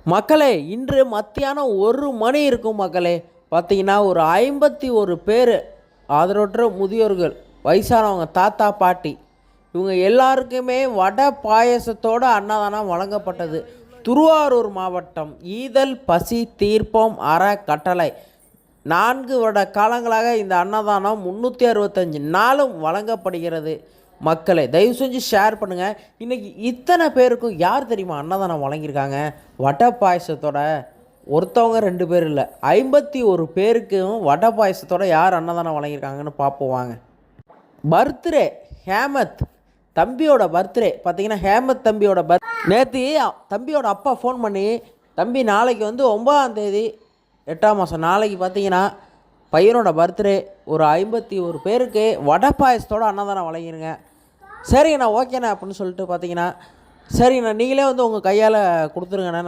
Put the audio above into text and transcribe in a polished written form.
மக்களே, இன்று மத்தியானம் 1 மணி இருக்கும் மக்களே. பார்த்தீங்கன்னா, ஒரு 51 பேர் ஆதரவற்ற முதியோர்கள், வயசானவங்க, தாத்தா, பாட்டி இவங்க எல்லாருக்குமே வடை பாயசத்தோட அன்னதானம் வழங்கப்பட்டது. திருவாரூர் மாவட்டம் ஈதல் பசி தீர்ப்போம் அறக்கட்டளை 4 வருட காலங்களாக இந்த அன்னதானம் 365 நாளும் வழங்கப்படுகிறது. மக்களே, தயவு செஞ்சு ஷேர் பண்ணுங்கள். இன்றைக்கி இத்தனை பேருக்கும் யார் தெரியுமா அன்னதானம் வழங்கியிருக்காங்க? வடை பாயசத்தோட. ஒருத்தவங்க 2 பேர் இல்லை, 51 பேருக்கும் வடை பாயசத்தோட யார் அன்னதானம் வழங்கியிருக்காங்கன்னு பார்ப்போம் வாங்க. பர்த்டே ஹேமத் தம்பியோட பர்த்டே பார்த்தீங்கன்னா, ஹேமத் தம்பியோட நேற்று தம்பியோட அப்பா ஃபோன் பண்ணி, தம்பி நாளைக்கு வந்து 9ஆம் தேதி 8ஆம் மாதம் நாளைக்கு பார்த்தீங்கன்னா பையனோட பர்த்டே, ஒரு 51 பேருக்கு வடை பாயசத்தோட அன்னதானம் வழங்கிடுங்க. சரிங்கண்ணா, ஓகேண்ணா அப்படின்னு சொல்லிட்டு பார்த்தீங்கன்னா, சரிங்கண்ணா நீங்களே வந்து உங்கள் கையால் கொடுத்துருங்கண்ணா.